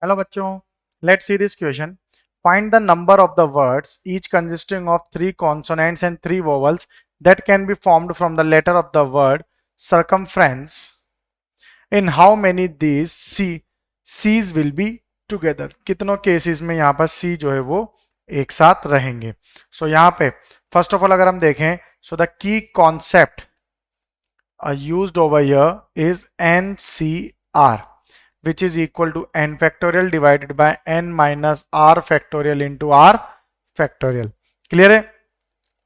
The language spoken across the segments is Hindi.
हेलो बच्चों, let's see this question. Find the number of the words, each consisting of 3 consonants and 3 vowels, that can be formed from the letter of the word circumference. In how many these C's will be together? कितनों केसेस में यहाँ पर C जो है वो एक साथ रहेंगे. So यहाँ पे फर्स्ट ऑफ ऑल अगर हम देखें, so the key concept used over here is NCR, which is equal to n factorial divided by n minus r factorial into r factorial. Clear है?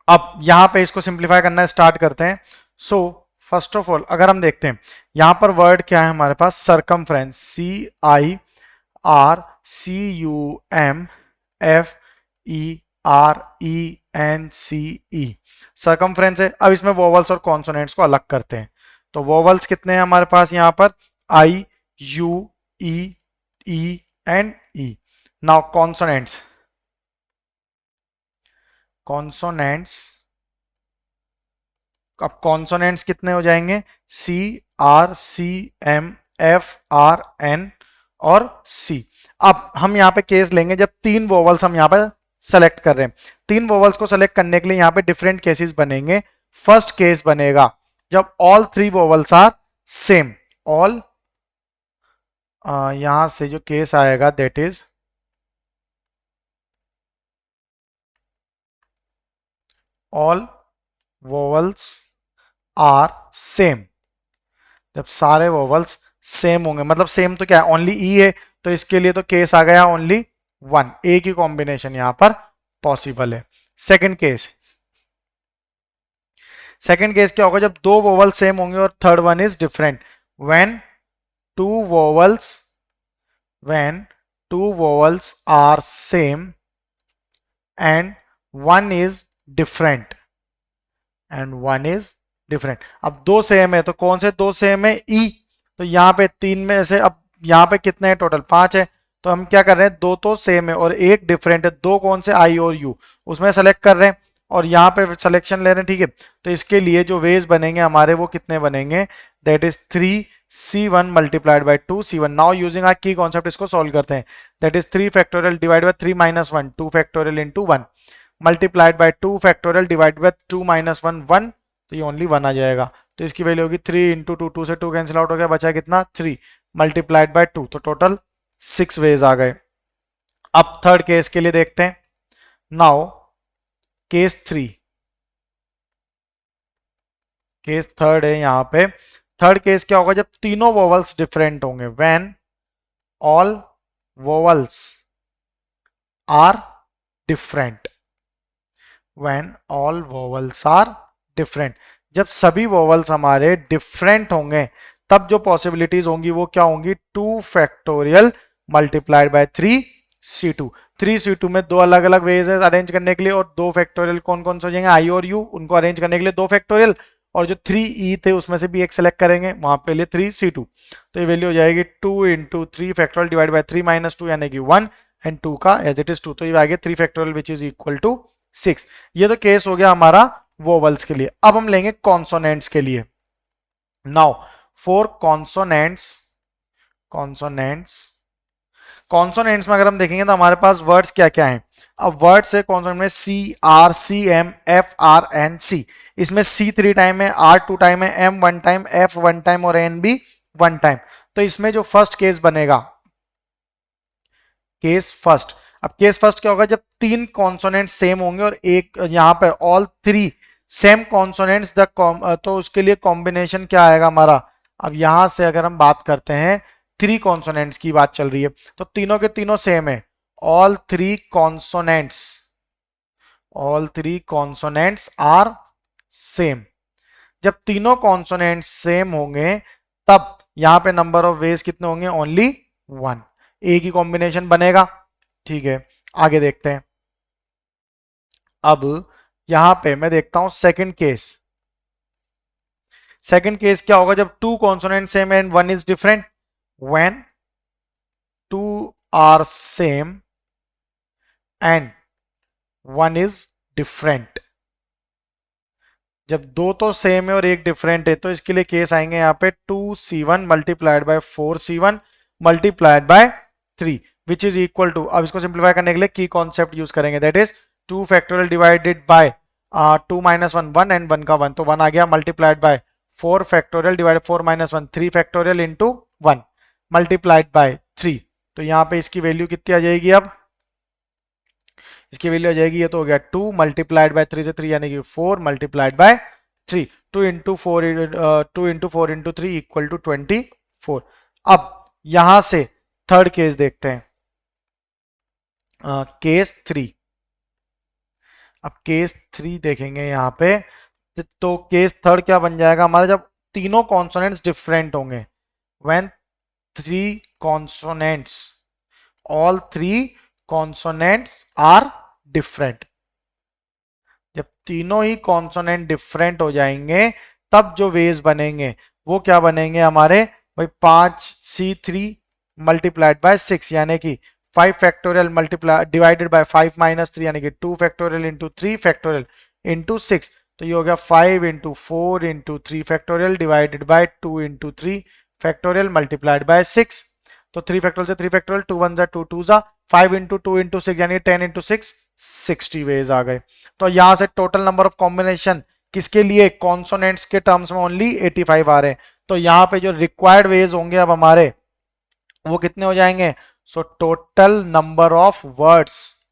अब यहां पे इसको सिंप्लीफाई करना स्टार्ट करते हैं. सो फर्स्ट ऑफ ऑल अगर हम देखते हैं यहां पर वर्ड क्या है हमारे पास, सर्कमफ्रेंस, CIRCUMFERENCE, सर्कमफ्रेंस है. अब इसमें वोवल्स और कॉन्सोनेंट्स को अलग करते हैं. तो वोवल्स कितने हैं हमारे पास यहां पर, I, U, E, E and E. Now consonants, अब कॉन्सोनेंट्स कितने हो जाएंगे, CRCMFRN और C. अब हम यहाँ पे केस लेंगे जब 3 वोवल्स हम यहाँ पे सेलेक्ट कर रहे हैं. 3 वोवल्स को सेलेक्ट करने के लिए यहाँ पे डिफरेंट केसेस बनेंगे. फर्स्ट केस बनेगा जब all 3 vowels are same. All यहां से जो केस आएगा that is all vowels are same. जब सारे वोवल्स सेम होंगे, मतलब सेम तो क्या है, ओनली ई है, तो इसके लिए तो केस आ गया ओनली 1. एक ही कॉम्बिनेशन यहां पर पॉसिबल है. सेकंड केस क्या होगा, जब 2 वोवल सेम होंगे और third one is different. When two vowels are same and one is different. अब 2 सेम है, तो कौन से 2 सेम है, ई. तो यहाँ पे 3 में से अब यहाँ पे कितने हैं, टोटल 5 है. तो हम क्या कर रहे हैं, 2 तो सेम है और एक डिफरेंट है. 2 कौन से, आई और यू, उसमें सेलेक्ट कर रहे हैं और यहाँ पे सिलेक्शन ले रहे हैं. ठीक है, तो इसके लिए जो वेज बनेंगे हमारे वो कितने बनेंगे, that is 3C1 multiplied by 2C1. Now using our key concept इसको सॉल्व करते हैं. That is 3 factorial divide by 3 minus 1, 2 factorial into 1 multiplied by 2 factorial divide by 2 minus 1, 1. तो ये ओनली 1 आ जाएगा. तो इसकी वैल्यू होगी 3 इंटू 2, 2 से 2 कैंसिल आउट हो गया, बचा कितना 3 मल्टीप्लाइड बाय 2. तो टोटल 6 वेज आ गए. अब थर्ड केस के लिए देखते हैं. नाउ केस 3, केस थर्ड है यहां पे. थर्ड केस क्या होगा, जब तीनों वोवल्स डिफरेंट होंगे. When all vowels are different. When all vowels are different, जब सभी वोवल्स हमारे डिफरेंट होंगे तब जो पॉसिबिलिटीज होंगी वो क्या होंगी, 2 factorial multiplied bye 3C2. 3C2 में 2 अलग अलग वेज है अरेंज करने के लिए, और 2 फैक्टोरियल कौन कौन से हो जाएंगे, आई और यू, उनको अरेंज करने के लिए 2 फैक्टोरियल, और जो 3E थे उसमें से भी एक सेलेक्ट करेंगे वहां पे लिए 3C2. तो ये वैल्यू हो जाएगी 2 into 3 factorial divide by 3 minus 2 यानी कि 1 एंड 2 का एज इट इज 2. तो ये आ गया 3 factorial which is equal to 6. ये तो केस हो गया हमारा वोवल्स के लिए. अब हम लेंगे कॉन्सोनेंट्स के लिए. नाउ फॉर कॉन्सोनेंट्स में अगर हम देखेंगे तो हमारे पास वर्ड्स क्या क्या हैं. अब वर्ड्स है कॉन्सोनेंट में CRCMFRNC. इसमें C 3 टाइम है, R 2 टाइम है, M 1 टाइम, F 1 टाइम और N भी 1 टाइम. तो इसमें जो फर्स्ट केस बनेगा, केस फर्स्ट. अब केस फर्स्ट क्या होगा, जब 3 कॉन्सोनेंट सेम होंगे और एक यहां पर ऑल 3 सेम कॉन्सोनेंट्स तो उसके लिए कॉम्बिनेशन क्या आएगा हमारा. अब यहां से अगर हम बात करते हैं 3 कॉन्सोनेंट्स की बात चल रही है, तो तीनों के तीनों सेम है. All 3 consonants are same. जब तीनों कॉन्सोनेंट्स सेम होंगे तब यहां पे नंबर ऑफ वेज कितने होंगे, ओनली 1. एक ही कॉम्बिनेशन बनेगा. ठीक है, आगे देखते हैं. अब यहां पे मैं देखता हूं सेकंड केस. क्या होगा, जब 2 consonant same and 1 is different. When 2 are same and 1 is different. जब 2 तो सेम है और एक डिफरेंट है, तो इसके लिए केस आएंगे यहां पे 2C1 multiplied by 4C1 multiplied by 3 which is equal to, अब इसको सिंप्लीफाई करने के लिए की कॉन्सेप्ट यूज करेंगे, that is 2 factorial divided by 2 minus 1 1 and 1 का 1, तो 1 आ गया, multiplied by 4 factorial divide 4 minus 1 3 factorial into 1 multiplied by 3। तो यहाँ पे इसकी वैल्यू कितनी आ जाएगी, अब इसकी वैल्यू आ जाएगी, ये तो हो गया 2 मल्टीप्लाइड बाय 3 से 3 यानी कि 4 multiplied by 3, 2 into 4 2 into 4 into 3 equal to 24। अब यहां से थर्ड केस देखते हैं, केस 3। अब केस 3 देखेंगे यहां पे, तो केस थर्ड क्या बन जाएगा हमारा, जब तीनों कॉन्सोनेंट्स डिफरेंट होंगे, when 3 consonants, all 3 consonants are different, जब तीनों ही कॉन्सोनेंट डिफरेंट हो जाएंगे तब जो वेज बनेंगे वो क्या बनेंगे हमारे भाई, 5c3 मल्टीप्लाइड बाय 6 यानी कि 5 factorial multiply divided by 5 minus 3 यानी कि 2 फैक्टोरियल इंटू 3 फैक्टोरियल इंटू 6, तो ये हो गया 5 into 4 into 3 factorial divided by 2 into 3 factorial multiplied bye 6, तो 3 फैक्टोरियल से 3 फैक्टोरियल 2 1 जा 2 2 जा 5 इंटू 2 इंटू 6 यानी 10 इंटू 6 60 वेज आ गए। तो यहां से टोटल नंबर ऑफ कॉम्बिनेशन किसके लिए, कॉन्सोनेंट्स के टर्म्स में ओनली 85 आ रहे हैं, तो यहां पे जो रिक्वायर्ड वेज होंगे अब हमारे वो कितने हो जाएंगे, so total number of words,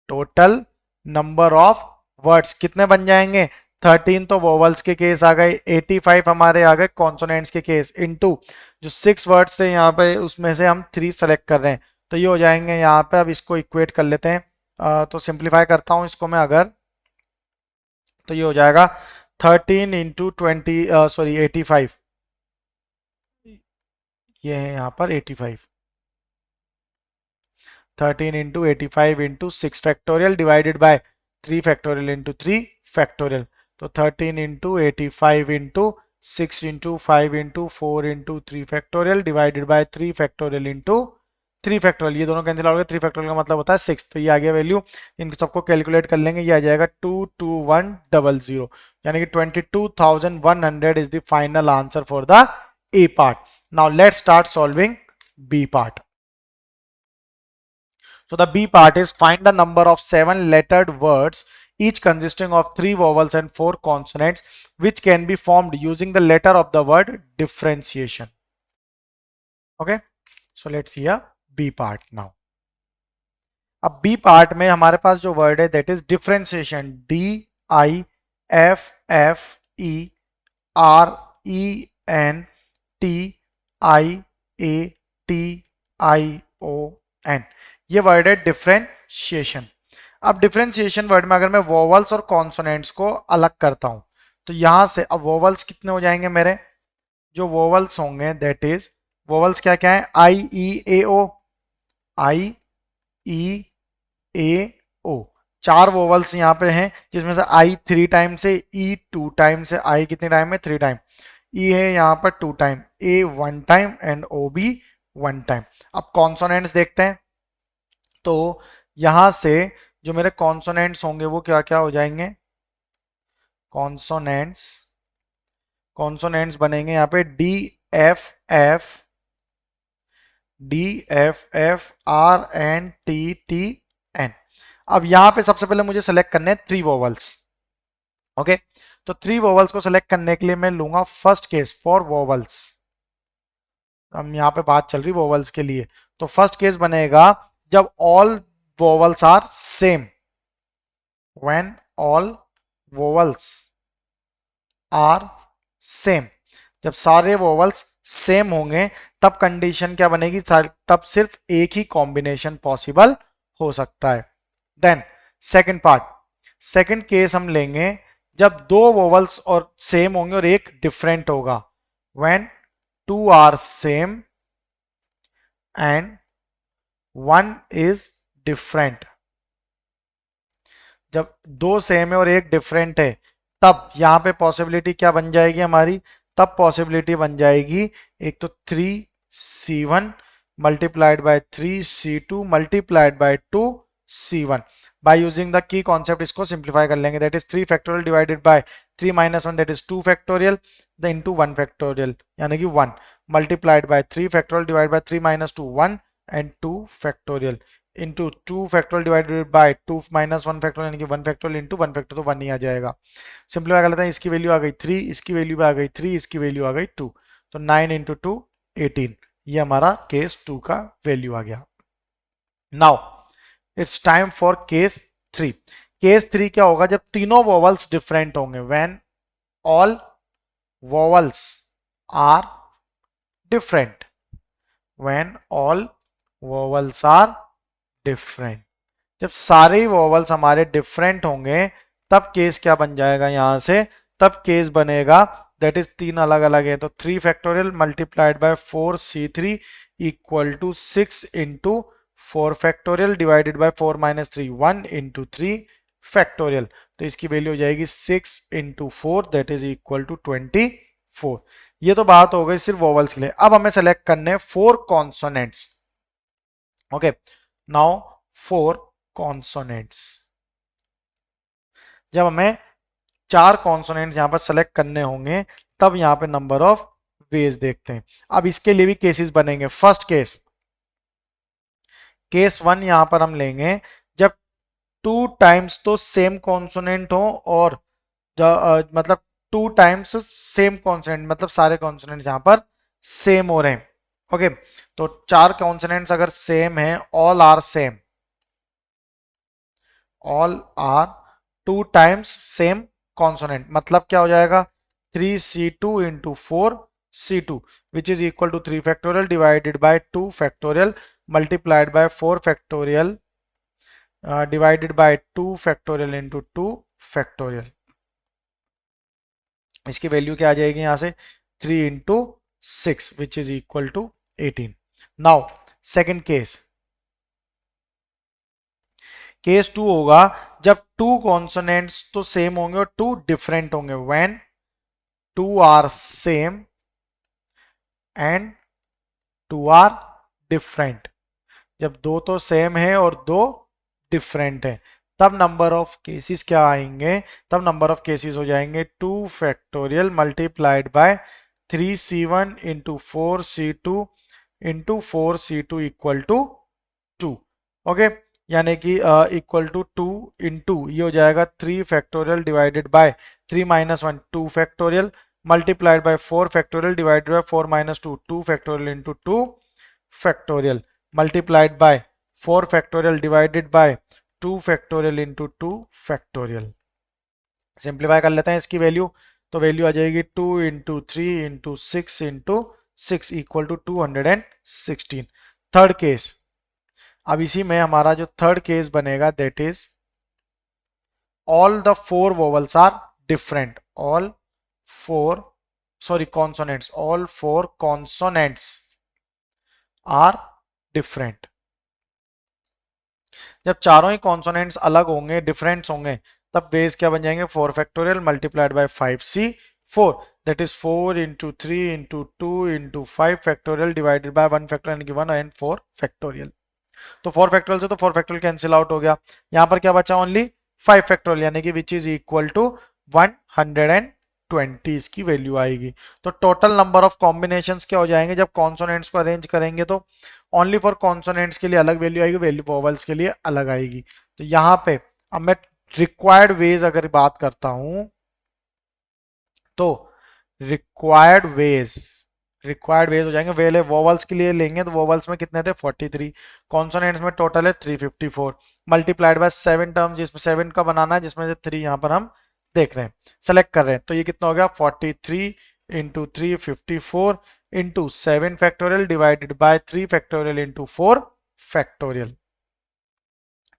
total number of words कितने बन जाएंगे, 13 तो वोवल्स के केस आ गए, 85 हमारे आ गए कॉन्सोनेंट्स के केस, इनटू जो 6 वर्ड्स थे यहाँ पे उसमें से हम 3 सेलेक्ट कर रहे हैं, तो ये हो जाएंगे यहाँ पे। अब इसको इक्वेट कर लेते हैं, तो सिंप्लीफाई करता हूं इसको मैं अगर, तो ये हो जाएगा 13 इंटू 20 सॉरी 85, ये है यहाँ पर 85, 13 into 85 into 6 factorial divided bye 3 factorial into 3 factorial, तो 13 into 85 into 6 into 5 into 4 into 3 factorial divided bye 3 factorial into 3 factorial, ये दोनों कैंसिल हो गए, 3 फैक्टोरियल का मतलब होता है 6, तो ये आ गया वैल्यू, इन सबको कैलकुलेट कर लेंगे, ये आ जाएगा 22100 यानी कि 22,100 is the final answer for the A part. Now let's start solving B part. So the B part is find the number of 7 lettered words each consisting of 3 vowels and 4 consonants which can be formed using the letter of the word differentiation. Okay, so let's see a B part now. अब B part में हमारे पास जो word है that is differentiation, D-I-F-F-E-R-E-N-T-I-A-T-I-O-N, ये वर्ड है डिफरेंशिएशन। अब डिफरेंशिएशन वर्ड में अगर मैं वोवल्स और कॉन्सोनेंट्स को अलग करता हूं, तो यहां से अब वोवल्स कितने हो जाएंगे मेरे, जो वोवल्स होंगे दैट इज, वोवल्स क्या क्या है, आई ई ए ओ, आई ई ए ओ, 4 वोवल्स यहां पे हैं जिसमें से आई 3 टाइम से, ई 2 टाइम से, आई कितने टाइम में 3 टाइम, ई है यहां पर 2 टाइम, ए 1 टाइम एंड ओ भी 1 टाइम। अब कॉन्सोनेंट्स देखते हैं, तो यहां से जो मेरे कॉन्सोनेंट्स होंगे वो क्या क्या हो जाएंगे, कॉन्सोनेंट्स, कॉन्सोनेंट्स बनेंगे यहाँ पे D F F, D F F R N T T N. अब यहां पे सबसे पहले मुझे सेलेक्ट करने हैं 3 वोवल्स। ओके, तो 3 वोवल्स को सेलेक्ट करने के लिए मैं लूंगा फर्स्ट केस फॉर वोवल्स, हम यहाँ पे बात चल रही वोवल्स के लिए, तो फर्स्ट केस बनेगा जब all vowels are same, when all vowels are same, जब सारे वोवल्स सेम होंगे तब कंडीशन क्या बनेगी, तब सिर्फ एक ही कॉम्बिनेशन पॉसिबल हो सकता है। Then second part, second case हम लेंगे जब 2 वोवल्स और सेम होंगे और एक डिफरेंट होगा, when 2 are same and 1 is different, जब 2 सेम है और एक डिफरेंट है तब यहां पे पॉसिबिलिटी क्या बन जाएगी हमारी, तब पॉसिबिलिटी बन जाएगी एक तो 3c1 multiplied by 3c2 multiplied by 2c1, by using the key concept इसको सिंप्लीफाई कर लेंगे, that is 3 factorial divided bye 3 minus 1 that is 2 factorial, the into 1 factorial यानी कि 1 multiplied by 3 factorial divide by 3 minus 2 1 and 2 factorial into 2 factorial divided by 2 minus 1 factorial यानी कि 1 फैक्टोरियल इंटू 1 फैक्टोरियल तो 1 ही आ जाएगा। सिंपलीफाई कर लेते हैं, इसकी वैल्यू आ गई 3, इसकी वैल्यू आ गई 3, इसकी वैल्यू आ गई 2, तो 9 इंटू 2 18, ये हमारा केस 2 का वैल्यू आ गया। Now it's time for case 3। Case 3 क्या होगा, जब तीनों वोवल्स डिफरेंट होंगे, when all vowels are different, when all vowels are different, जब सारे वोवल्स हमारे डिफरेंट होंगे तब केस क्या बन जाएगा, यहां से तब केस बनेगा दैट इज तीन अलग अलग है, तो 3 factorial multiplied by 4c3 equal to 6 into 4 factorial divided by 4 minus 3, 1 into 3 factorial, तो इसकी वैल्यू हो जाएगी 6 into 4 that is equal to 24। ये तो बात हो गई सिर्फ वोवल्स के लिए। अब हमें सेलेक्ट करने हैं 4 कॉन्सोनेंट्स। ओके, नाउ 4 कॉन्सोनेंट्स, जब हमें 4 कॉन्सोनेंट्स यहां पर सेलेक्ट करने होंगे तब यहां पे नंबर ऑफ वेज देखते हैं। अब इसके लिए भी केसेस बनेंगे। फर्स्ट केस, केस 1 यहां पर हम लेंगे जब 2 टाइम्स तो सेम कॉन्सोनेंट हो और मतलब 2 टाइम्स सेम कॉन्सोनेंट, मतलब सारे कॉन्सोनेंट्स यहां पर सेम हो रहे हैं। ओके, तो 4 कॉन्सोनेंट्स अगर सेम है, all are same, all are 2 times same consonant, मतलब क्या हो जाएगा 3c2 into 4c2 which is equal to 3 factorial divided by 2 factorial multiplied by 4 factorial divided by 2 factorial into 2 factorial. इसकी वैल्यू क्या आ जाएगी यहां से 3 into 6 which is equal to 18। Now second case, case 2 होगा जब 2 कॉन्सोनेंट्स तो सेम होंगे और 2 डिफरेंट होंगे, when 2 are same and 2 are different, जब दो तो सेम है और दो डिफरेंट है तब नंबर ऑफ केसेस क्या आएंगे, तब नंबर ऑफ केसेस हो जाएंगे 2 factorial multiplied by 3c1 into 4c2 into 4c2 equal to 2। Okay, यानी कि इक्वल टू 2 इंटू ये हो जाएगा 3 factorial divided bye 3 minus 1 2 factorial multiplied by 4 factorial divided by 4 minus 2 2 factorial into 2 factorial multiplied by 4 factorial divided by 2 factorial into 2 factorial. Simplify कर लेते हैं इसकी वैल्यू, तो वैल्यू आ जाएगी 2 into 3 into 6 into 6 equal to 216। Third case, अब इसी में हमारा जो थर्ड केस बनेगा that is all the 4 vowels are different, all 4 sorry consonants, all 4 consonants are different, जब चारों ही कॉन्सोनेंट्स अलग होंगे डिफरेंट्स होंगे तब बेस क्या बन जाएंगे 4 factorial multiplied bye 5c4 that is 4 into 3 into 2 into 5 factorial divided bye 1 factorial यानी कि 1 एंड 4 फैक्टोरियल। तो 4 फैक्टोरियल से तो 4 फैक्टोरियल कैंसिल आउट हो गया, यहां पर क्या बचा ओनली 5 फैक्टोरियल यानी कि विच इज इक्वल टू 120 इसकी वैल्यू आएगी। तो टोटल नंबर ऑफ कॉम्बिनेशंस क्या हो जाएंगे जब कॉन्सोनेंट्स को अरेंज करेंगे, तो ओनली फॉर कॉन्सोनेंट्स के लिए अलग वैल्यू आएगी, वैल्यू वोवल्स के लिए अलग आएगी। तो यहां पे अब मैं रिक्वायर्ड वेज अगर बात करता हूं तो रिक्वायर्ड वेज हो जाएंगे, वेले वोवल्स के लिए लेंगे तो वोवल्स में कितने थे 43, कॉन्सोनेंट्स में टोटल है 354 मल्टीप्लाइड बाय 7 टर्म जिसमें 7 का बनाना है जिसमें से 3 यहां पर हम देख रहे हैं सेलेक्ट कर रहे हैं, तो ये कितना हो गया 43 into 354 into 7 factorial divided bye 3 factorial into 4 factorial.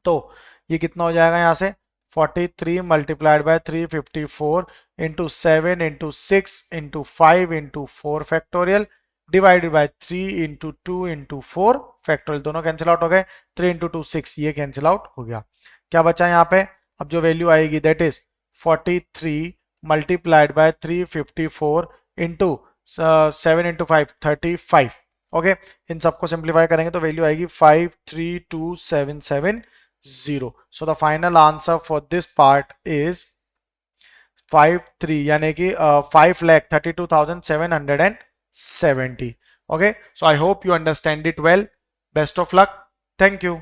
तो ये कितना हो जाएगा यहां से 43 multiplied by 354 into 7 into 6 into 5 into 4 factorial divided bye 3 into 2 into 4 factorial, दोनों कैंसिल आउट हो गए, 3 इंटू 2 6, ये कैंसिल आउट हो गया। क्या बचा यहाँ पे, अब जो वैल्यू आएगी that is 43 multiplied by 354 into 7 into 5 35। Okay, इन सबको सिंप्लीफाई करेंगे तो वैल्यू आएगी 53277 0. So the final answer for this part is 53 यानी कि 5,32,770. Okay, so I hope you understand it well. Best of luck, thank you.